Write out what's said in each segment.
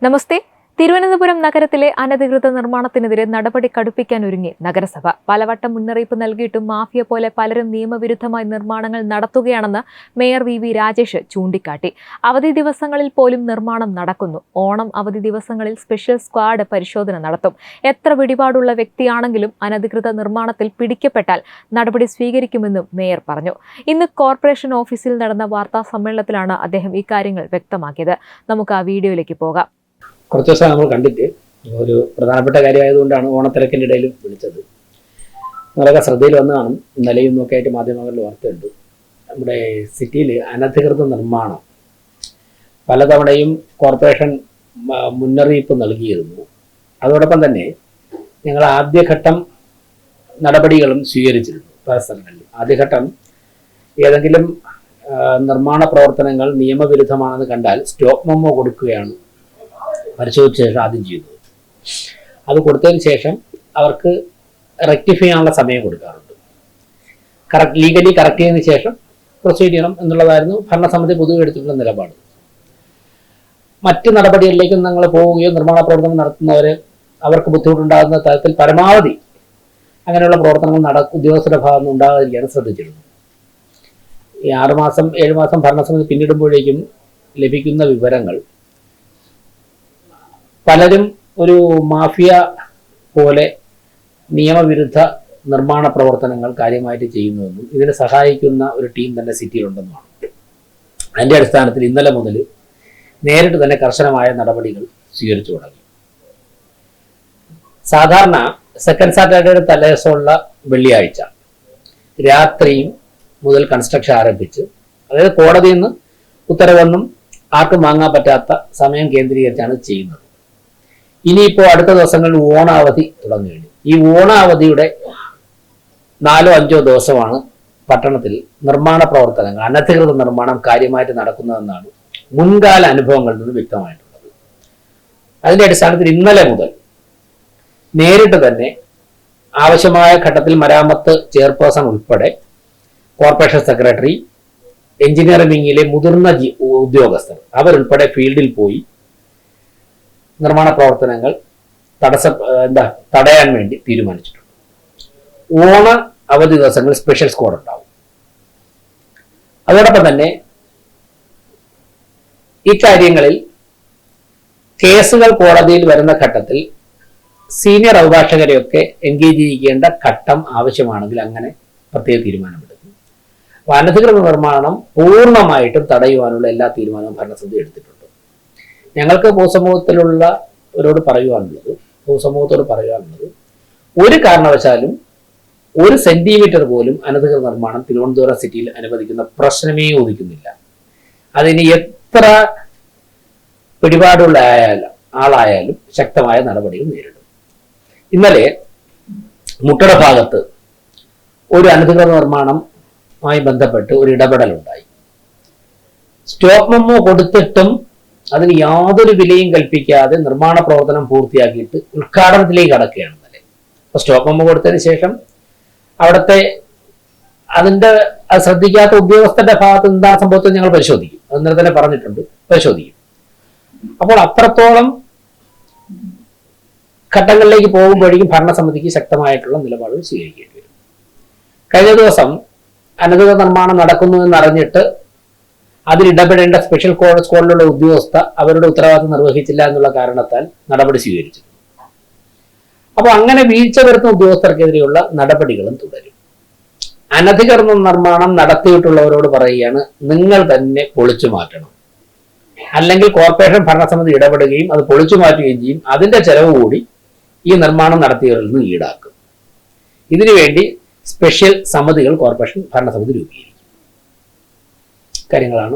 നമസ്തേ. തിരുവനന്തപുരം നഗരത്തിലെ അനധികൃത നിർമ്മാണത്തിനെതിരെ നടപടി കടുപ്പിക്കാനൊരുങ്ങി നഗരസഭ. പലവട്ടം മുന്നറിയിപ്പ് നൽകിയിട്ടും മാഫിയ പോലെ പലരും നിയമവിരുദ്ധമായി നിർമ്മാണങ്ങൾ നടത്തുകയാണെന്ന് മേയർ വി രാജേഷ് ചൂണ്ടിക്കാട്ടി. അവധി ദിവസങ്ങളിൽ പോലും നിർമ്മാണം നടക്കുന്നു. ഓണം അവധി ദിവസങ്ങളിൽ സ്പെഷ്യൽ സ്ക്വാഡ് പരിശോധന നടത്തും. എത്ര പിടിപാടുള്ള വ്യക്തിയാണെങ്കിലും അനധികൃത നിർമ്മാണത്തിൽ പിടിക്കപ്പെട്ടാൽ നടപടി സ്വീകരിക്കുമെന്നും മേയർ പറഞ്ഞു. ഇന്ന് കോർപ്പറേഷൻ ഓഫീസിൽ നടന്ന വാർത്താ സമ്മേളനത്തിലാണ് അദ്ദേഹം ഇക്കാര്യങ്ങൾ വ്യക്തമാക്കിയത്. നമുക്ക് ആ വീഡിയോയിലേക്ക് പോകാം. കുറച്ച് ദിവസം നമ്മൾ കണ്ടിട്ട് ഒരു പ്രധാനപ്പെട്ട കാര്യമായതുകൊണ്ടാണ് ഓണത്തിരക്കിൻ്റെ ഇടയിൽ വിളിച്ചത്. നിങ്ങളൊക്കെ ശ്രദ്ധയിൽ വന്ന് കാണും. ഇന്നലെയും ഒക്കെ ആയിട്ട് മാധ്യമങ്ങളിൽ വാർത്തയുണ്ട്. നമ്മുടെ സിറ്റിയിൽ അനധികൃത നിർമ്മാണം പലതവണയും കോർപ്പറേഷൻ മുന്നറിയിപ്പ് നൽകിയിരുന്നു. അതോടൊപ്പം തന്നെ ഞങ്ങൾ ആദ്യഘട്ടം നടപടികളും സ്വീകരിച്ചിരുന്നു. പല സ്ഥലങ്ങളിൽ ആദ്യഘട്ടം ഏതെങ്കിലും നിർമ്മാണ പ്രവർത്തനങ്ങൾ നിയമവിരുദ്ധമാണെന്ന് കണ്ടാൽ സ്റ്റോപ്പ് മെമ്മോ കൊടുക്കുകയാണ് പരിശോധിച്ച ശേഷം ആദ്യം ചെയ്തത്. അത് കൊടുത്തതിന് ശേഷം അവർക്ക് റെക്ടിഫൈ ചെയ്യാനുള്ള സമയം കൊടുക്കാറുണ്ട്. ലീഗലി കറക്റ്റ് ചെയ്തതിന് ശേഷം പ്രൊസീഡ് ചെയ്യണം എന്നുള്ളതായിരുന്നു ഭരണസമിതി പൊതുവെ എടുത്തിട്ടുള്ള നിലപാട്. മറ്റ് നടപടികളിലേക്കും നിങ്ങൾ പോവുകയോ നിർമ്മാണ പ്രവർത്തനം നടത്തുന്നവരെ അവർക്ക് ബുദ്ധിമുട്ടുണ്ടാകുന്ന തരത്തിൽ പരമാവധി അങ്ങനെയുള്ള പ്രവർത്തനങ്ങൾ ഉദ്യോഗസ്ഥരുടെ ഭാഗത്ത് നിന്ന് ഉണ്ടാകാതിരിക്കാൻ ശ്രദ്ധിച്ചിരുന്നു. ഈ 6 മാസം 7 മാസം ഭരണസമിതി പിന്നിടുമ്പോഴേക്കും ലഭിക്കുന്ന വിവരങ്ങൾ പലരും ഒരു മാഫിയ പോലെ നിയമവിരുദ്ധ നിർമ്മാണ പ്രവർത്തനങ്ങൾ കാര്യമായിട്ട് ചെയ്യുന്നുവെന്നും ഇതിനെ സഹായിക്കുന്ന ഒരു ടീം തന്നെ സിറ്റിയിലുണ്ടെന്നുമാണ്. അതിൻ്റെ അടിസ്ഥാനത്തിൽ ഇന്നലെ മുതൽ നേരിട്ട് തന്നെ കർശനമായ നടപടികൾ സ്വീകരിച്ചു തുടങ്ങി. സാധാരണ സെക്കൻഡ് സാറ്റർഡേയുടെ തലേദിവസമുള്ള വെള്ളിയാഴ്ച രാത്രിയും മുതൽ കൺസ്ട്രക്ഷൻ ആരംഭിച്ച്, അതായത് കോടതിയിൽ നിന്ന് ഉത്തരവൊന്നും ആർക്കും വാങ്ങാൻ പറ്റാത്ത സമയം കേന്ദ്രീകരിച്ചാണ് ചെയ്യുന്നത്. ഇനിയിപ്പോൾ അടുത്ത ദിവസങ്ങളിൽ ഓണാവധി തുടങ്ങുകയാണ്. ഈ ഓണാവധിയുടെ 4-5 ദിവസമാണ് പട്ടണത്തിൽ നിർമ്മാണ പ്രവർത്തനങ്ങൾ, അനധികൃത നിർമ്മാണം കാര്യമായിട്ട് നടക്കുന്നതെന്നാണ് മുൻകാല അനുഭവങ്ങളിൽ നിന്ന് വ്യക്തമായിട്ടുള്ളത്. അതിന്റെ അടിസ്ഥാനത്തിൽ ഇന്നലെ മുതൽ നേരിട്ട് തന്നെ ആവശ്യമായ ഘട്ടത്തിൽ മരാമത്ത് ചെയർപേഴ്സൺ ഉൾപ്പെടെ കോർപ്പറേഷൻ സെക്രട്ടറി, എഞ്ചിനീയറിംഗ് വിങ്ങിലെ മുതിർന്ന ഉദ്യോഗസ്ഥർ അവരുൾപ്പെടെ ഫീൽഡിൽ പോയി നിർമ്മാണ പ്രവർത്തനങ്ങൾ തടയാൻ വേണ്ടി തീരുമാനിച്ചിട്ടുണ്ട്. ഓണ അവധി ദിവസങ്ങളിൽ സ്പെഷ്യൽ സ്ക്വാഡ് ഉണ്ടാവും. അതോടൊപ്പം തന്നെ ഇക്കാര്യങ്ങളിൽ കേസുകൾ കോടതിയിൽ വരുന്ന ഘട്ടത്തിൽ സീനിയർ അഭിഭാഷകരെയൊക്കെ എൻഗേജ് ചെയ്യിക്കേണ്ട ഘട്ടം ആവശ്യമാണെങ്കിൽ അങ്ങനെ പ്രത്യേക തീരുമാനമെടുക്കും. അനധികൃത നിർമ്മാണം പൂർണ്ണമായിട്ടും തടയുവാനുള്ള എല്ലാ തീരുമാനവും ഭരണസമിതി എടുത്തിട്ടുണ്ട്. ഞങ്ങൾക്ക് പൊതുസമൂഹത്തോട് പറയുവാനുള്ളത് ഒരു കാരണവശാലും 1 സെന്റിമീറ്റർ പോലും അനധികൃത നിർമ്മാണം തിരുവനന്തപുരം സിറ്റിയിൽ അനുവദിക്കുന്ന പ്രശ്നമേ ഉദിക്കുന്നില്ല. അതിന് എത്ര പിടിപാടുള്ള ആളായാലും ശക്തമായ നടപടികൾ നേരിടും. ഇന്നലെ മുട്ടട ഭാഗത്ത് ഒരു അനധികൃത നിർമ്മാണവുമായി ബന്ധപ്പെട്ട് ഒരു ഇടപെടലുണ്ടായി. സ്റ്റോപ്പ് മെമ്മോ കൊടുത്തിട്ടും അതിന് യാതൊരു വിലയും കൽപ്പിക്കാതെ നിർമ്മാണ പ്രവർത്തനം പൂർത്തിയാക്കിയിട്ട് ഉദ്ഘാടനത്തിലേക്ക് കടക്കുകയാണ് ഇന്നലെ. അപ്പോൾ സ്റ്റോപ്പ് മെമ്മോ കൊടുത്തതിന് ശേഷം അവിടുത്തെ അത് ശ്രദ്ധിക്കാത്ത ഉദ്യോഗസ്ഥരുടെ ഭാഗത്ത് എന്താണ് സംഭവത്തിൽ ഞങ്ങൾ പരിശോധിക്കും. അന്നേരം തന്നെ പറഞ്ഞിട്ടുണ്ട്, പരിശോധിക്കും. അപ്പോൾ അത്രത്തോളം ഘട്ടങ്ങളിലേക്ക് പോകുമ്പോഴേക്കും ഭരണസമിതിക്ക് ശക്തമായിട്ടുള്ള നിലപാടുകൾ സ്വീകരിക്കേണ്ടി വരും. കഴിഞ്ഞ ദിവസം അനധികൃത നിർമ്മാണം നടക്കുന്നു എന്നറിഞ്ഞിട്ട് അതിൽ ഇടപെടേണ്ട സ്പെഷ്യൽ സ്ക്വാഡിലുള്ള ഉദ്യോഗസ്ഥ അവരുടെ ഉത്തരവാദിത്വം നിർവഹിച്ചില്ല എന്നുള്ള കാരണത്താൽ നടപടി സ്വീകരിച്ചു. അപ്പോൾ അങ്ങനെ വീഴ്ച വരുത്തുന്ന ഉദ്യോഗസ്ഥർക്കെതിരെയുള്ള നടപടികളും തുടരും. അനധികൃത നിർമ്മാണം നടത്തിയിട്ടുള്ളവരോട് പറയുകയാണ്, നിങ്ങൾ തന്നെ പൊളിച്ചു മാറ്റണം, അല്ലെങ്കിൽ കോർപ്പറേഷൻ ഭരണസമിതി ഇടപെടുകയും അത് പൊളിച്ചു മാറ്റുകയും ചെയ്യും. അതിന്റെ ചെലവ് കൂടി ഈ നിർമ്മാണം നടത്തിയവരിൽ നിന്ന് ഈടാക്കും. ഇതിനുവേണ്ടി സ്പെഷ്യൽ സമിതികൾ കോർപ്പറേഷൻ ഭരണസമിതി രൂപീകരിക്കും. കാര്യങ്ങളാണ്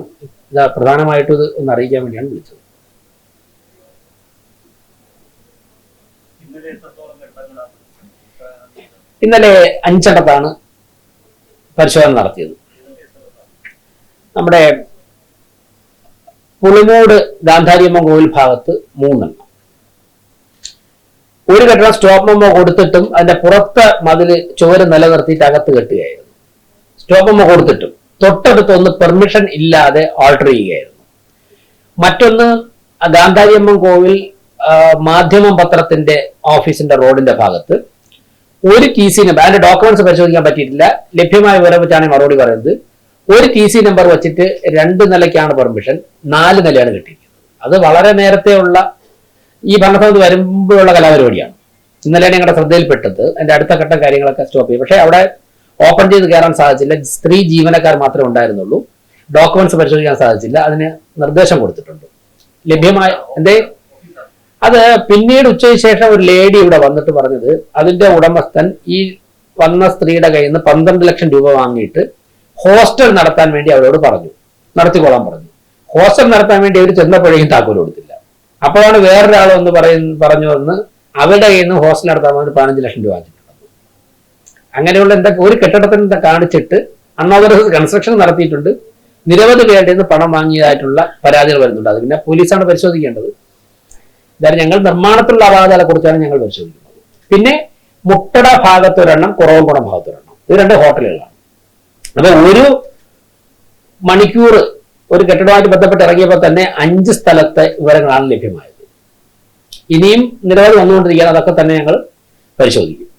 പ്രധാനമായിട്ടും ഇത് ഒന്ന് അറിയിക്കാൻ വേണ്ടിയാണ് വിളിച്ചത്. ഇന്നലെ 5 പരിശോധന നടത്തിയത്. നമ്മുടെ പുളിമൂട് ഗാന്ധാരിയമ്മ കോവിൽ ഭാഗത്ത് 3. ഒരു കെട്ടിടം സ്റ്റോപ്പ് മെമ്മോ കൊടുത്തിട്ടും അതിന്റെ പുറത്ത് മതില് ചുവര് നിലനിർത്തിയിട്ട് അകത്ത് കെട്ടുകയായിരുന്നു. സ്റ്റോപ്പ് മെമ്മോ കൊടുത്തിട്ടും തൊട്ടടുത്തൊന്ന് പെർമിഷൻ ഇല്ലാതെ ആൾട്ടർ ചെയ്യുകയായിരുന്നു. മറ്റൊന്ന് ഗാന്ധാരിയമ്മൻ കോവിൽ മാധ്യമം പത്രത്തിന്റെ ഓഫീസിന്റെ റോഡിന്റെ ഭാഗത്ത് ഒരു ടി സി നമ്പർ, അതിന്റെ ഡോക്യുമെന്റ്സ് പരിശോധിക്കാൻ പറ്റിയിട്ടില്ല, ലഭ്യമായ വിവരം വെച്ചാണ് മറുപടി പറയുന്നത്. ഒരു ടി സി നമ്പർ വെച്ചിട്ട് 2 നിലയ്ക്കാണ് പെർമിഷൻ, 4 നിലയാണ് കിട്ടിയിരിക്കുന്നത്. അത് വളരെ നേരത്തെ ഉള്ള ഈ ഭരണസമിതി വരുമ്പോഴുള്ള കലാപരിപാടിയാണ്. ഇന്നലെയാണ് ഞങ്ങളുടെ ശ്രദ്ധയിൽപ്പെട്ടത്. അതിന്റെ അടുത്ത ഘട്ട കാര്യങ്ങളൊക്കെ സ്റ്റോപ്പ് ചെയ്യും. പക്ഷെ അവിടെ ഓപ്പൺ ചെയ്ത് കയറാൻ സാധിച്ചില്ല. സ്ത്രീ ജീവനക്കാർ മാത്രമേ ഉണ്ടായിരുന്നുള്ളൂ. ഡോക്യുമെന്റ്സ് പരിശോധിക്കാൻ സാധിച്ചില്ല. അതിന് നിർദ്ദേശം കൊടുത്തിട്ടുണ്ട്. ലഭ്യമായ അത് പിന്നീട് ഉച്ചയ്ക്ക് ശേഷം ഒരു ലേഡി ഇവിടെ വന്നിട്ട് പറഞ്ഞത്, അതിന്റെ ഉടമസ്ഥൻ ഈ വന്ന സ്ത്രീയുടെ കയ്യിൽ നിന്ന് 12 ലക്ഷം രൂപ വാങ്ങിയിട്ട് ഹോസ്റ്റൽ നടത്താൻ വേണ്ടി അവരോട് പറഞ്ഞു, നടത്തിക്കൊള്ളാൻ പറഞ്ഞു. ഹോസ്റ്റൽ നടത്താൻ വേണ്ടി അവർ ചെന്നപ്പോഴേക്കും താക്കോൽ കൊടുത്തില്ല. അപ്പോഴാണ് വേറൊരാൾ എന്ന് പറഞ്ഞു വന്ന് അവരുടെ കയ്യിൽ നിന്ന് ഹോസ്റ്റൽ നടത്താൻ വേണ്ടി 15 ലക്ഷം രൂപ വാങ്ങിച്ചിട്ടുണ്ട്. അങ്ങനെയുള്ള എന്തൊക്കെ ഒരു കെട്ടിടത്തിന് കാണിച്ചിട്ട് അൺഓതറൈസ്ഡ് കൺസ്ട്രക്ഷൻ നടത്തിയിട്ടുണ്ട്. നിരവധി പേരുടെ നിന്ന് പണം വാങ്ങിയതായിട്ടുള്ള പരാതികൾ വരുന്നുണ്ട്. അത് പിന്നെ പോലീസാണ് പരിശോധിക്കേണ്ടത്. അതായത് ഞങ്ങൾ നിർമ്മാണത്തിലുള്ള അപാകതകളെ കുറിച്ചാണ് ഞങ്ങൾ പരിശോധിക്കുന്നത്. പിന്നെ മുട്ടട ഭാഗത്തൊരെണ്ണം, കുറവൻകുളം ഭാഗത്തൊരെണ്ണം, ഇത് 2 ഹോട്ടലുകളാണ്. അപ്പൊ ഒരു മണിക്കൂർ ഒരു കെട്ടിടവുമായിട്ട് ബന്ധപ്പെട്ട് ഇറങ്ങിയപ്പോൾ തന്നെ 5 സ്ഥലത്തെ വിവരങ്ങളാണ് ലഭ്യമായത്. ഇനിയും നിരവധി വന്നുകൊണ്ടിരിക്കുകയാണ്. അതൊക്കെ തന്നെ ഞങ്ങൾ പരിശോധിക്കും.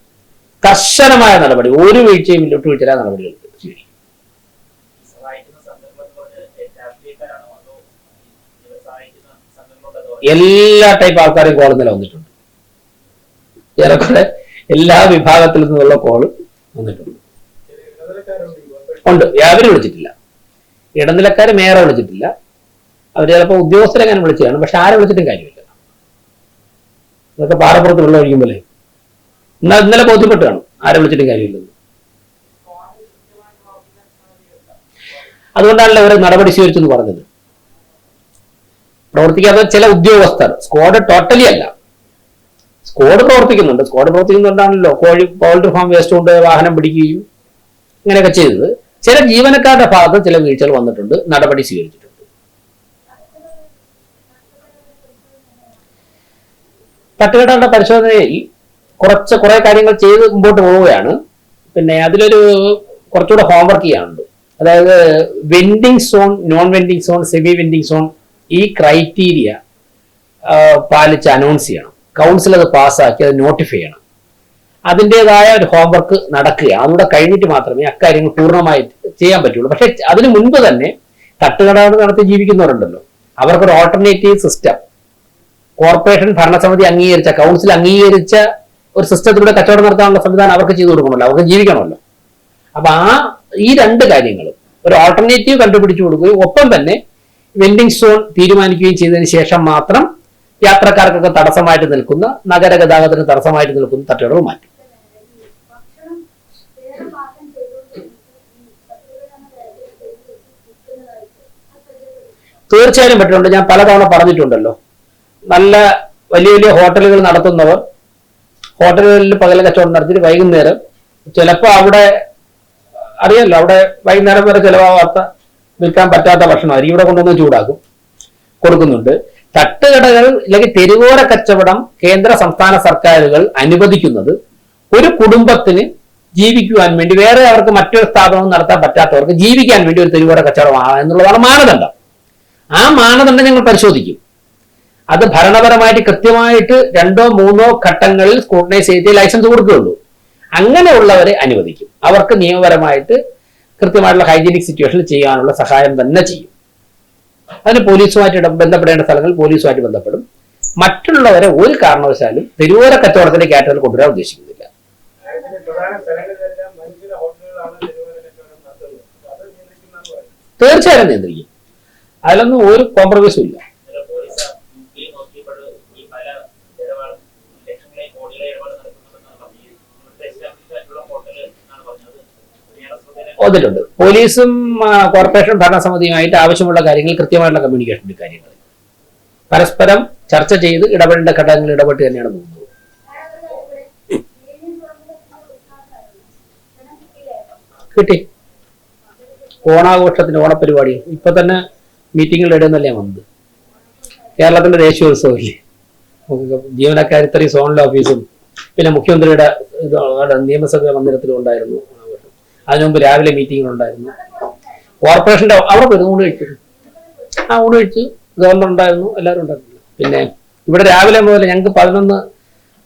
കർശനമായ നടപടി, ഒരു വീഴ്ചയും വിട്ടുവീഴ്ചയില്ലാത്ത നടപടികൾ സ്വീകരിക്കും. എല്ലാ ടൈപ്പ് ആൾക്കാരെയും കോൾ ഇന്നലെ വന്നിട്ടുണ്ട്. ഏറെക്കുറെ എല്ലാ വിഭാഗത്തിൽ നിന്നുള്ള കോള് വന്നിട്ടുണ്ട്. ഉണ്ട്, അവര് വിളിച്ചിട്ടില്ല. ഇടനിലക്കാര് മേയറെ വിളിച്ചിട്ടില്ല. അവർ ചിലപ്പോൾ ഉദ്യോഗസ്ഥരെങ്ങനെ വിളിച്ചതാണ്. പക്ഷെ ആരെ വിളിച്ചിട്ടും കാര്യമില്ല. ഇതൊക്കെ പാറപ്പുറത്ത് വെള്ളം ഒഴിക്കുമ്പോഴേ ഇന്നലെ ബോധ്യപ്പെട്ട് കാണും ആരെ വിളിച്ചിട്ടും കാര്യമില്ലെന്ന്. അതുകൊണ്ടാണല്ലോ ഇവർ നടപടി സ്വീകരിച്ചെന്ന് പറഞ്ഞത്. പ്രവർത്തിക്കാത്ത ചില ഉദ്യോഗസ്ഥർ, സ്ക്വാഡ് ടോട്ടലി അല്ല, സ്ക്വാഡ് പ്രവർത്തിക്കുന്നുണ്ട്. സ്ക്വാഡ് പ്രവർത്തിക്കുന്നുണ്ടാണല്ലോ പൗൾട്രി ഫാം വേസ്റ്റ് കൊണ്ട് വാഹനം പിടിക്കുകയും ഇങ്ങനെയൊക്കെ ചെയ്തത്. ചില ജീവനക്കാരുടെ ഭാഗത്ത് ചില വീഴ്ചകൾ വന്നിട്ടുണ്ട്, നടപടി സ്വീകരിച്ചിട്ടുണ്ട്. തട്ടുകടകളുടെ പരിശോധനയിൽ കുറെ കാര്യങ്ങൾ ചെയ്ത് മുമ്പോട്ട് പോവുകയാണ്. പിന്നെ അതിലൊരു കുറച്ചുകൂടെ ഹോംവർക്ക് ചെയ്യാനുണ്ട്. അതായത് vending zone, non vending zone, semi vending zone, ഈ ക്രൈറ്റീരിയ പാലിച്ച് അനൗൺസ് ചെയ്യണം. കൗൺസിൽ അത് പാസ്സാക്കി അത് നോട്ടിഫൈ ചെയ്യണം. അതിൻ്റെതായ ഒരു ഹോംവർക്ക് നടക്കുകയാണ്. അതുകൂടെ കഴിഞ്ഞിട്ട് മാത്രമേ അക്കാര്യങ്ങൾ പൂർണ്ണമായിട്ട് ചെയ്യാൻ പറ്റുള്ളൂ. പക്ഷെ അതിനു മുൻപ് തന്നെ തട്ടുകടകൾ നടത്തി ജീവിക്കുന്നവരുണ്ടല്ലോ, അവർക്കൊരു ഓൾട്ടർനേറ്റീവ് സിസ്റ്റം കോർപ്പറേഷൻ ഭരണസമിതി അംഗീകരിച്ച, കൗൺസിൽ അംഗീകരിച്ച ഒരു സിസ്റ്റത്തിലൂടെ കച്ചവടം നടത്താനുള്ള സംവിധാനം അവർക്ക് ചെയ്തു കൊടുക്കണമല്ലോ, അവർക്ക് ജീവിക്കണമല്ലോ. അപ്പൊ ഈ 2 കാര്യങ്ങൾ ഒരു ഓൾട്ടർനേറ്റീവ് കണ്ടുപിടിച്ചു കൊടുക്കുകയും ഒപ്പം തന്നെ വെൻഡിങ് സോൺ തീരുമാനിക്കുകയും ചെയ്തതിന് ശേഷം മാത്രം യാത്രക്കാർക്കൊക്കെ തടസ്സമായിട്ട് നിൽക്കുന്ന, നഗരഗതാഗതത്തിന് തടസ്സമായിട്ട് നിൽക്കുന്ന തട്ടുകടകൾ മാറ്റും. തീർച്ചയായും പറ്റുന്നുണ്ട്. ഞാൻ പലതവണ പറഞ്ഞിട്ടുണ്ടല്ലോ, നല്ല വലിയ വലിയ ഹോട്ടലുകൾ നടത്തുന്നവർ ഹോട്ടലുകളിൽ പകൽ കച്ചവടം നടത്തിയിട്ട് വൈകുന്നേരം ചിലപ്പോൾ അവിടെ അറിയാലോ, അവിടെ വൈകുന്നേരം വരെ ചിലവാകാത്ത വിൽക്കാൻ പറ്റാത്ത ഭക്ഷണമായിരിക്കും ഇവിടെ കൊണ്ടുവന്ന് ചൂടാക്കും, കൊടുക്കുന്നുണ്ട്. തട്ടുകടകൾ അല്ലെങ്കിൽ തെരുവോര കച്ചവടം കേന്ദ്ര സംസ്ഥാന സർക്കാരുകൾ അനുവദിക്കുന്നത് ഒരു കുടുംബത്തിന് ജീവിക്കുവാൻ വേണ്ടി, വേറെ അവർക്ക് മറ്റൊരു സ്ഥാപനവും നടത്താൻ പറ്റാത്തവർക്ക് ജീവിക്കാൻ വേണ്ടി ഒരു തെരുവോര കച്ചവടമാണ് എന്നുള്ളതാണ് മാനദണ്ഡം. ആ മാനദണ്ഡം ഞങ്ങൾ പരിശോധിക്കും. അത് ഭരണപരമായിട്ട് കൃത്യമായിട്ട് 2ഓ 3ഓ ഘട്ടങ്ങളിൽ സ്ക്രൂട്ടനൈസ് ചെയ്ത് ലൈസൻസ് കൊടുക്കുകയുള്ളൂ. അങ്ങനെയുള്ളവരെ അനുവദിക്കും. അവർക്ക് നിയമപരമായിട്ട് കൃത്യമായിട്ടുള്ള ഹൈജീനിക് സിറ്റുവേഷനിൽ ചെയ്യാനുള്ള സഹായം തന്നെ ചെയ്യും. അതിന് പോലീസുമായിട്ട് ബന്ധപ്പെടേണ്ട സ്ഥലങ്ങൾ പോലീസുമായിട്ട് ബന്ധപ്പെടും. മറ്റുള്ളവരെ ഒരു കാരണവശാലും തെരുവോര കച്ചവടത്തിന്റെ കാറ്റഗറിയിൽ കൊണ്ടുവരാൻ ഉദ്ദേശിക്കുന്നില്ല. തീർച്ചയായും നിയന്ത്രിക്കും. അതിലൊന്നും ഒരു കോംപ്രമൈസും ഇല്ല. വന്നിട്ടുണ്ട്. പോലീസും കോർപ്പറേഷൻ ഭരണസമിതിയുമായിട്ട് ആവശ്യമുള്ള കാര്യങ്ങൾ കൃത്യമായിട്ടുള്ള കമ്മ്യൂണിക്കേഷന്റെ കാര്യങ്ങൾ പരസ്പരം ചർച്ച ചെയ്ത് ഇടപെടേണ്ട ഘട്ടങ്ങളിൽ ഇടപെട്ട് തന്നെയാണ് പോകുന്നത്. കിട്ടി. ഓണാഘോഷത്തിന് ഓണപരിപാടി ഇപ്പൊ തന്നെ മീറ്റിങ്ങുകളുടെ ഇടയിൽ വന്നത്. കേരളത്തിന്റെ ദേശീയോത്സവമില്ലേ, ജീവനക്കാർ ഇത്രയും സോണൽ ഓഫീസും പിന്നെ മുഖ്യമന്ത്രിയുടെ നിയമസഭാ മന്ദിരത്തിലും ഉണ്ടായിരുന്നു ഓണാഘോഷം. അതിനു മുമ്പ് രാവിലെ മീറ്റിങ്ങുകളുണ്ടായിരുന്നു. കോർപ്പറേഷന്റെ അവിടെ പോയി ഊണ് കഴിച്ചു. ഊണ് കഴിച്ച് ഗവർണർ ഉണ്ടായിരുന്നു, എല്ലാവരും ഉണ്ടായിരുന്നു. പിന്നെ ഇവിടെ രാവിലെ മുതൽ ഞങ്ങൾക്ക് 11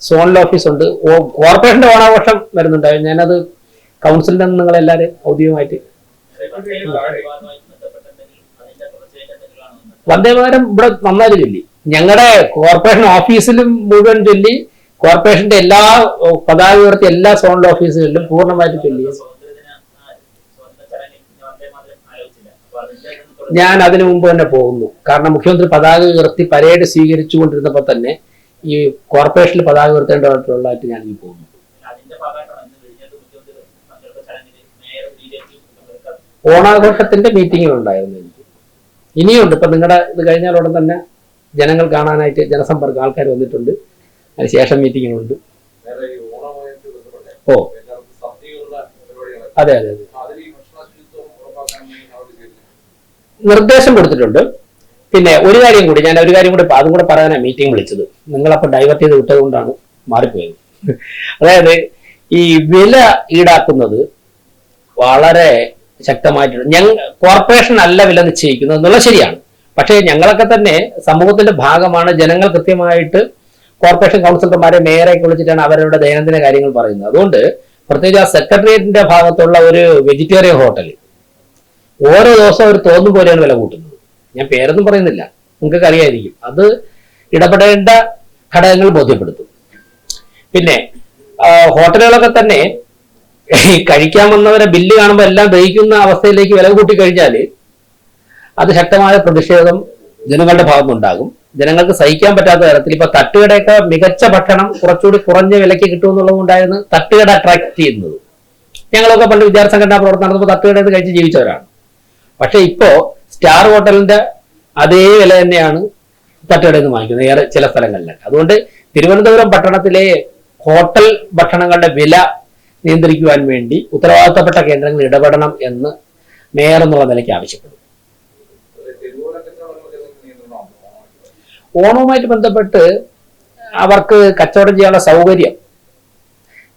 സോണൽ ഓഫീസ് ഉണ്ട്. കോർപ്പറേഷന്റെ ഓണാഘോഷം വരുന്നുണ്ട്. ഞാനത് കൗൺസിലിൽ നിന്ന് നിങ്ങളെല്ലാവരും ഔദ്യോഗികമായിട്ട് വന്ദേമാതരം ഇവിടെ നന്നായിട്ട് ചൊല്ലി. ഞങ്ങളുടെ കോർപ്പറേഷൻ ഓഫീസിലും മുഴുവൻ ചൊല്ലി. കോർപ്പറേഷന്റെ എല്ലാ പതാക ഉയർത്തി എല്ലാ സോണൽ ഓഫീസുകളിലും പൂർണ്ണമായിട്ട് ചൊല്ലി. ഞാൻ അതിനു മുമ്പ് തന്നെ പോകുന്നു. കാരണം മുഖ്യമന്ത്രി പതാക ഉയർത്തി പരേഡ് സ്വീകരിച്ചുകൊണ്ടിരുന്നപ്പോൾ തന്നെ ഈ കോർപ്പറേഷനിൽ പതാക ഉയർത്തേണ്ടതായിട്ടുള്ളതായിട്ട് ഞാൻ ഈ പോകുന്നു. ഓണാഘോഷത്തിന്റെ മീറ്റിംഗ് ഉണ്ടായിരുന്നു എനിക്ക്. ഇനിയുണ്ട്. ഇപ്പൊ നിങ്ങളുടെ ഇത് കഴിഞ്ഞാൽ ഉടൻ തന്നെ ജനങ്ങൾ കാണാനായിട്ട് ജനസമ്പർക്കം ആൾക്കാർ വന്നിട്ടുണ്ട്. അതിന് ശേഷം മീറ്റിങ്ങുകളുണ്ട്. ഓ അതെ അതെ അതെ, നിർദ്ദേശം കൊടുത്തിട്ടുണ്ട്. പിന്നെ ഒരു കാര്യം കൂടി അതും കൂടെ പറയാനാണ് മീറ്റിംഗ് വിളിച്ചത്. നിങ്ങളപ്പോൾ ഡൈവേർട്ട് ചെയ്ത് വിട്ടത് കൊണ്ടാണ് മാറിപ്പോയത്. അതായത് ഈ വില ഈടാക്കുന്നത് വളരെ ശക്തമായിട്ടുണ്ട്. കോർപ്പറേഷൻ അല്ല വില നിശ്ചയിക്കുന്നത് എന്നുള്ളത് ശരിയാണ്. പക്ഷേ ഞങ്ങളൊക്കെ തന്നെ സമൂഹത്തിന്റെ ഭാഗമാണ്. ജനങ്ങൾ കൃത്യമായിട്ട് കോർപ്പറേഷൻ കൗൺസിലർമാരെ മേയറൊക്കെ വിളിച്ചിട്ടാണ് അവരുടെ ദൈനംദിന കാര്യങ്ങൾ പറയുന്നത്. അതുകൊണ്ട് പ്രത്യേകിച്ച് ആ സെക്രട്ടേറിയറ്റിന്റെ ഭാഗത്തുള്ള ഒരു വെജിറ്റേറിയൻ ഹോട്ടൽ ഓരോ ദിവസവും അവർ തോന്നും പോലെയാണ് വില കൂട്ടുന്നത്. ഞാൻ പേരൊന്നും പറയുന്നില്ല, നിങ്ങൾക്ക് അറിയായിരിക്കും. അത് ഇടപെടേണ്ട ഘടകങ്ങൾ ബോധ്യപ്പെടുത്തും. പിന്നെ ഹോട്ടലുകളൊക്കെ തന്നെ കഴിക്കാൻ വന്നവരെ ബില്ല് കാണുമ്പോൾ എല്ലാം ദഹിക്കുന്ന അവസ്ഥയിലേക്ക് വില കൂട്ടിക്കഴിഞ്ഞാൽ അത് ശക്തമായ പ്രതിഷേധം ജനങ്ങളുടെ ഭാഗത്തുനിന്നുണ്ടാകും. ജനങ്ങൾക്ക് സഹിക്കാൻ പറ്റാത്ത തരത്തിൽ ഇപ്പൊ തട്ടുകടയൊക്കെ മികച്ച ഭക്ഷണം കുറച്ചുകൂടി കുറഞ്ഞ വിലയ്ക്ക് കിട്ടുമെന്നുള്ളത് കൊണ്ടായിരുന്നു തട്ടുകട അട്രാക്ട് ചെയ്യുന്നത്. ഞങ്ങളൊക്കെ പണ്ട് വിദ്യാർത്ഥി സംഘടനാ പ്രവർത്തനം നടത്തുമ്പോൾ തട്ടുകടയിൽ കഴിച്ച് ജീവിച്ചവരാണ്. പക്ഷെ ഇപ്പോ സ്റ്റാർ ഹോട്ടലിന്റെ അതേ വില തന്നെയാണ് തട്ടുകടയിൽ നിന്ന് വാങ്ങിക്കുന്നത് ചില സ്ഥലങ്ങളിലൊക്കെ. അതുകൊണ്ട് തിരുവനന്തപുരം പട്ടണത്തിലെ ഹോട്ടൽ ഭക്ഷണങ്ങളുടെ വില നിയന്ത്രിക്കുവാൻ വേണ്ടി ഉത്തരവാദിത്തപ്പെട്ട കേന്ദ്രങ്ങൾ ഇടപെടണം എന്ന് മേയർ എന്നുള്ള നിലയ്ക്ക് ആവശ്യപ്പെടും. ഓണവുമായിട്ട് ബന്ധപ്പെട്ട് അവർക്ക് കച്ചവടം ചെയ്യാനുള്ള സൗകര്യം,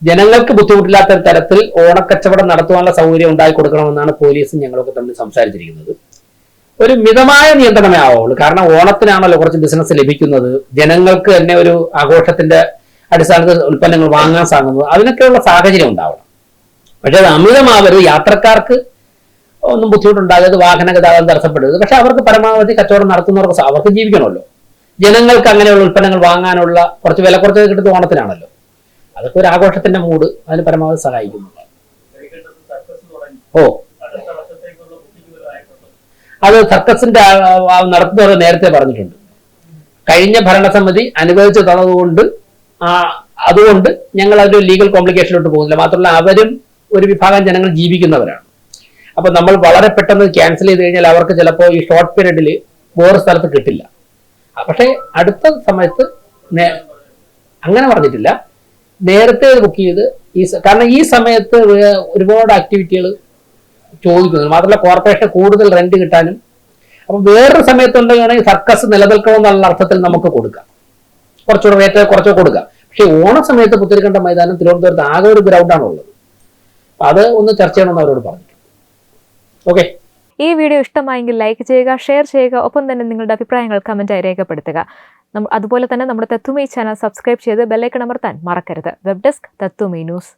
ജനങ്ങൾക്ക് ബുദ്ധിമുട്ടില്ലാത്ത തരത്തിൽ ഓണക്കച്ചവടം നടത്തുവാനുള്ള സൗകര്യം ഉണ്ടാക്കി കൊടുക്കണമെന്നാണ് പോലീസും ഞങ്ങളൊക്കെ തമ്മിൽ സംസാരിച്ചിരിക്കുന്നത്. ഒരു മിതമായ നിയന്ത്രണമേ ആവുള്ളൂ. കാരണം ഓണത്തിനാണല്ലോ കുറച്ച് ബിസിനസ് ലഭിക്കുന്നത്. ജനങ്ങൾക്ക് തന്നെ ഒരു ആഘോഷത്തിന്റെ അടിസ്ഥാനത്തിൽ ഉൽപ്പന്നങ്ങൾ വാങ്ങാൻ സാധിക്കുന്നത്. അതിനൊക്കെയുള്ള സാഹചര്യം ഉണ്ടാവണം. പക്ഷെ അത് അമിതമാവരുത്. യാത്രക്കാർക്ക് ഒന്നും ബുദ്ധിമുട്ടുണ്ടാകരുത്, വാഹന ഗതാഗതം തടസ്സപ്പെടരുത്. പക്ഷെ അവർക്ക് പരമാവധി കച്ചവടം നടത്തുന്നവർക്ക് അവർക്ക് ജീവിക്കണമല്ലോ. ജനങ്ങൾക്ക് അങ്ങനെയുള്ള ഉൽപ്പന്നങ്ങൾ വാങ്ങാനുള്ള കുറച്ച് വില കുറച്ച് കിട്ടുന്ന ഓണത്തിനാണല്ലോ. അതൊക്കെ ഒരു ആഘോഷത്തിന്റെ മൂഡ് അതിന് പരമാവധി സഹായിക്കുന്നു. ഓ അത് സർക്കസിന്റെ നടത്തുന്നവർ നേരത്തെ പറഞ്ഞിട്ടുണ്ട്. കഴിഞ്ഞ ഭരണസമിതി അനുവദിച്ചു തന്നതുകൊണ്ട് അതുകൊണ്ട് ഞങ്ങൾ അതിന്റെ ലീഗൽ കോംപ്ലിക്കേഷനിലോട്ട് പോകുന്നില്ല. മാത്രമല്ല അവരും ഒരു വിഭാഗം ജനങ്ങൾ ജീവിക്കുന്നവരാണ്. അപ്പൊ നമ്മൾ വളരെ പെട്ടെന്ന് ക്യാൻസൽ ചെയ്ത് കഴിഞ്ഞാൽ അവർക്ക് ചിലപ്പോൾ ഈ ഷോർട്ട് പീരീഡിൽ വേറെ സ്ഥലത്ത് കിട്ടില്ല. പക്ഷെ അടുത്ത സമയത്ത് അങ്ങനെ പറഞ്ഞിട്ടില്ല, നേരത്തെ ബുക്ക് ചെയ്ത് കാരണം ഈ സമയത്ത് ഒരുപാട് ആക്ടിവിറ്റികൾ ചോദിക്കുന്നു. മാത്രമല്ല കോർപ്പറേഷൻ കൂടുതൽ റെന്റ് കിട്ടാനും. അപ്പൊ വേറൊരു സമയത്തുണ്ടെങ്കിൽ സർക്കസ് നിലനിൽക്കണം എന്നുള്ള അർത്ഥത്തിൽ നമുക്ക് കൊടുക്കാം, കുറച്ചുകൂടെ റേറ്റ് കുറച്ചോ കൊടുക്കാം. പക്ഷെ ഓണ സമയത്ത് പുത്തരിക്കണ്ട മൈതാനം തിരുവനന്തപുരത്ത് ആകെ ഒരു ഗ്രൗണ്ടാണ് ഉള്ളത്. അപ്പൊ അത് ഒന്ന് ചർച്ച ചെയ്യണമെന്ന് അവരോട് പറഞ്ഞിട്ടുണ്ട്. ഓക്കെ, ഈ വീഡിയോ ഇഷ്ടമായെങ്കിൽ ലൈക്ക് ചെയ്യുക, ഷെയർ ചെയ്യുക, ഒപ്പം തന്നെ നിങ്ങളുടെ അഭിപ്രായങ്ങൾ കമന്റായി രേഖപ്പെടുത്തുക. അതുപോലെ തന്നെ നമ്മുടെ തത്വമേ ചാനൽ സബ്സ്ക്രൈബ് ചെയ്ത് ബെല്ലൈക്കൺ അമർത്താൻ മറക്കരുത്. Web desk Tatwamayi news.